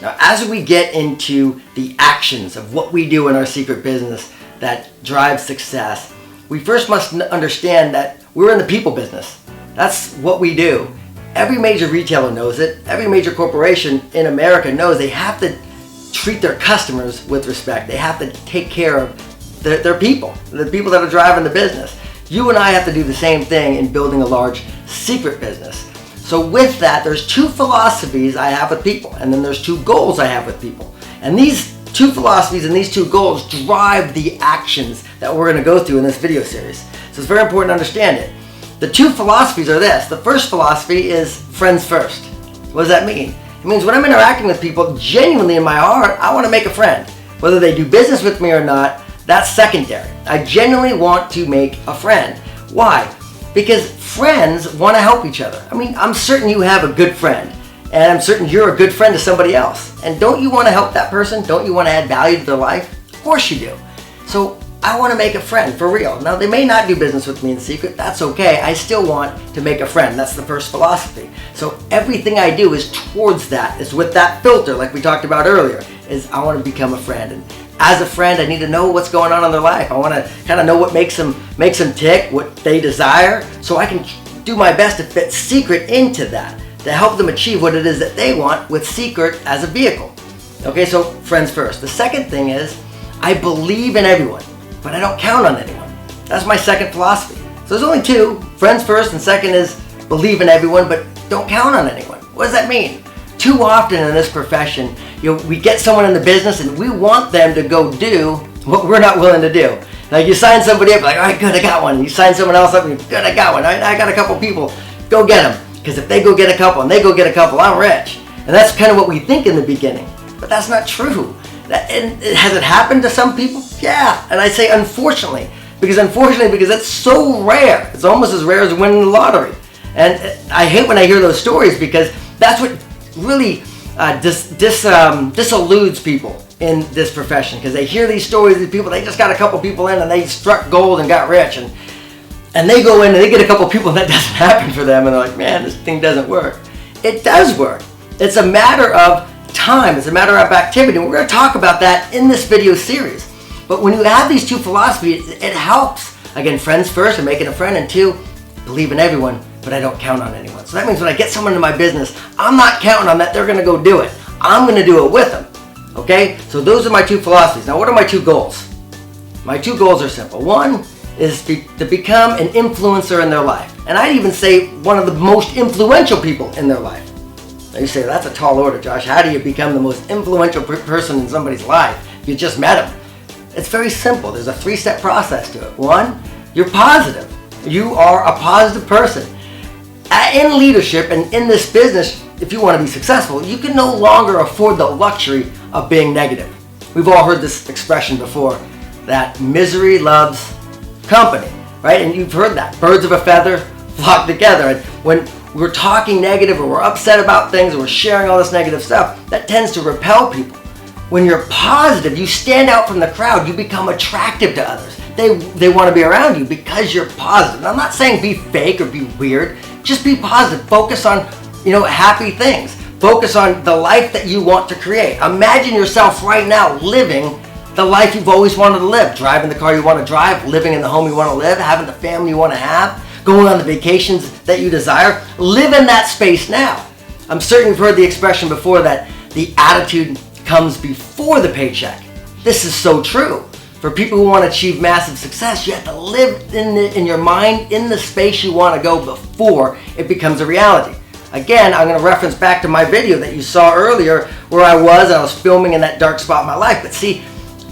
Now, as we get into the actions of what we do in our secret business that drives success, we first must understand that we're in the people business. That's what we do. Every major retailer knows it. Every major corporation in America knows they have to treat their customers with respect. They have to take care of their people, the people that are driving the business. You and I have to do the same thing in building a large secret business. So with that, there's two philosophies I have with people, and then there's two goals I have with people. And these two philosophies and these two goals drive the actions that we're going to go through in this video series. So it's very important to understand it. The two philosophies are this. The first philosophy is friends first. What does that mean? It means when I'm interacting with people, genuinely in my heart, I want to make a friend. Whether they do business with me or not, that's secondary. I genuinely want to make a friend. Why? Because friends want to help each other. I mean, I'm certain you have a good friend, and I'm certain you're a good friend to somebody else. And don't you want to help that person? Don't you want to add value to their life? Of course you do. So I want to make a friend, for real. Now, they may not do business with me in secret. That's okay. I still want to make a friend. That's the first philosophy. So everything I do is towards that. It's with that filter, like we talked about earlier, is I want to become a friend. And as a friend, I need to know what's going on in their life. I want to kind of know what makes them tick, what they desire, so I can do my best to fit Seacret into that, to help them achieve what it is that they want with Seacret as a vehicle. Okay, so friends first. The second thing is I believe in everyone, but I don't count on anyone. That's my second philosophy. So there's only two, friends first, and second is believe in everyone, but don't count on anyone. What does that mean? Too often in this profession, we get someone in the business and we want them to go do what we're not willing to do. Like you sign somebody up, like, all right, good, I got one. You sign someone else up, and good, I got one. I got a couple people, go get them. Because if they go get a couple and they go get a couple, I'm rich. And that's kind of what we think in the beginning. But that's not true. Has it happened to some people? Yeah. And I say unfortunately, because it's so rare. It's almost as rare as winning the lottery. And I hate when I hear those stories, because that's what really disilludes people in this profession, because they hear these stories of people, they just got a couple people in and they struck gold and got rich, and they go in and they get a couple people and that doesn't happen for them, and they're like, man, this thing doesn't work. It does work. It's a matter of time. It's a matter of activity. And we're going to talk about that in this video series. But when you have these two philosophies, it helps. Again, friends first and making a friend, and two, believe in everyone, but I don't count on anyone. So that means when I get someone in my business, I'm not counting on that they're going to go do it. I'm going to do it with them. Okay? So those are my two philosophies. Now, what are my two goals? My two goals are simple. One is to become an influencer in their life. And I'd even say one of the most influential people in their life. Now you say, that's a tall order, Josh. How do you become the most influential person in somebody's life if you just met them? It's very simple. There's a 3-step process to it. One, you're positive. You are a positive person. In leadership and in this business, if you want to be successful, you can no longer afford the luxury of being negative. We've all heard this expression before, that misery loves company, right? And you've heard that. Birds of a feather flock together. And when we're talking negative or we're upset about things or we're sharing all this negative stuff, that tends to repel people. When you're positive, you stand out from the crowd. You become attractive to others. They want to be around you because you're positive. And I'm not saying be fake or be weird. Just be positive. Focus on, happy things. Focus on the life that you want to create. Imagine yourself right now living the life you've always wanted to live. Driving the car you want to drive, living in the home you want to live, having the family you want to have, going on the vacations that you desire. Live in that space now. I'm certain you've heard the expression before that the attitude comes before the paycheck. This is so true. For people who want to achieve massive success, you have to live in your mind in the space you want to go before it becomes a reality. Again, I'm going to reference back to my video that you saw earlier where I was filming in that dark spot in my life. But see,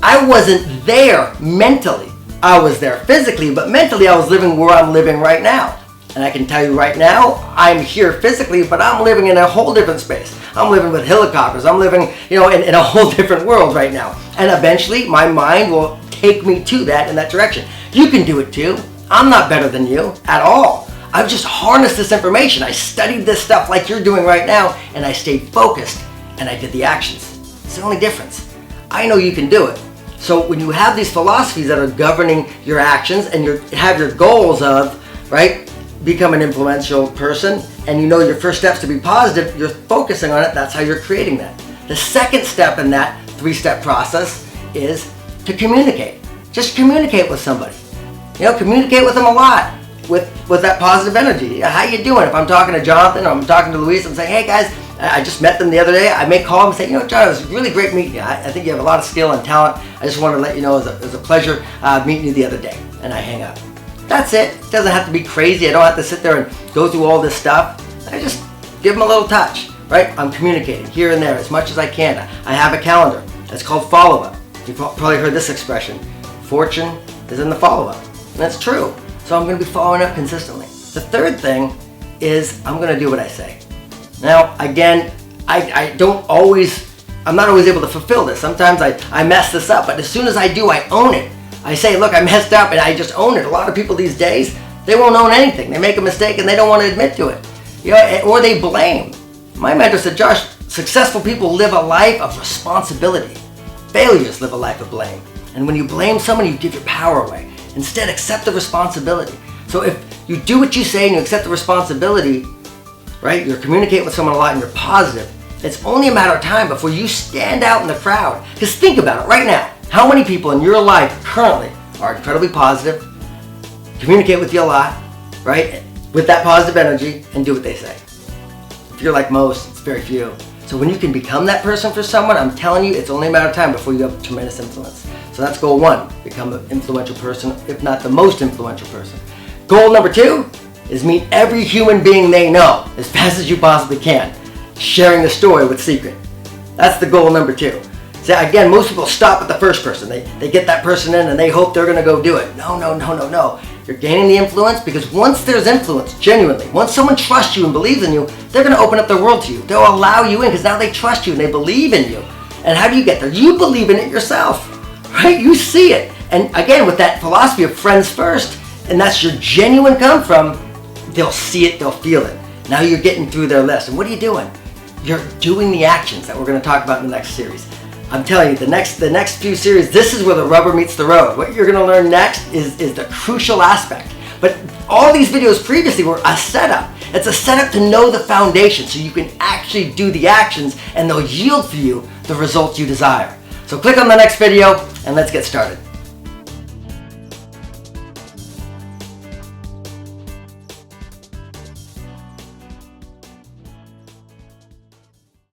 I wasn't there mentally. I was there physically, but mentally I was living where I'm living right now. And I can tell you right now, I'm here physically, but I'm living in a whole different space. I'm living with helicopters. I'm living, in a whole different world right now. And eventually, my mind will take me to that in that direction. You can do it too. I'm not better than you at all. I've just harnessed this information. I studied this stuff like you're doing right now, and I stayed focused, and I did the actions. It's the only difference. I know you can do it. So when you have these philosophies that are governing your actions, and you have your goals of, right, become an influential person, and you know your first steps to be positive, you're focusing on it, that's how you're creating that. The second step in that 3-step process is to communicate. Just communicate with somebody. Communicate with them a lot with that positive energy. How you doing? If I'm talking to Jonathan or I'm talking to Luis, I'm saying, hey guys, I just met them the other day. I may call them and say, John, it was really great meeting you. I think you have a lot of skill and talent. I just wanted to let you know it was a pleasure meeting you the other day. And I hang up. That's it. It doesn't have to be crazy. I don't have to sit there and go through all this stuff. I just give them a little touch, right? I'm communicating here and there as much as I can. I have a calendar. That's called follow-up. You've probably heard this expression. Fortune is in the follow-up. And that's true. So I'm going to be following up consistently. The third thing is I'm going to do what I say. Now, again, I'm not always able to fulfill this. Sometimes I mess this up, but as soon as I do, I own it. I say, look, I messed up, and I just own it. A lot of people these days, they won't own anything. They make a mistake, and they don't want to admit to it. Or they blame. My mentor said, Josh, successful people live a life of responsibility. Failures live a life of blame. And when you blame someone, you give your power away. Instead, accept the responsibility. So if you do what you say and you accept the responsibility, right, you're communicating with someone a lot and you're positive, it's only a matter of time before you stand out in the crowd. Because think about it right now. How many people in your life currently are incredibly positive, communicate with you a lot, right, with that positive energy, and do what they say? If you're like most, it's very few. So when you can become that person for someone, I'm telling you, it's only a matter of time before you have tremendous influence. So that's goal 1, become an influential person, if not the most influential person. Goal number 2 is meet every human being they know as fast as you possibly can. Sharing the story with Seacret. That's the goal number 2. So again, most people stop at the first person. They get that person in and they hope they're going to go do it. No. You're gaining the influence because once there's influence, genuinely, once someone trusts you and believes in you, they're going to open up their world to you. They'll allow you in because now they trust you and they believe in you. And how do you get there? You believe in it yourself, right? You see it. And again, with that philosophy of friends first, and that's your genuine come from, they'll see it, they'll feel it. Now you're getting through their list. And what are you doing? You're doing the actions that we're going to talk about in the next series. I'm telling you, the next few series, this is where the rubber meets the road. What you're going to learn next is the crucial aspect. But all these videos previously were a setup. It's a setup to know the foundation so you can actually do the actions and they'll yield for you the results you desire. So click on the next video and let's get started.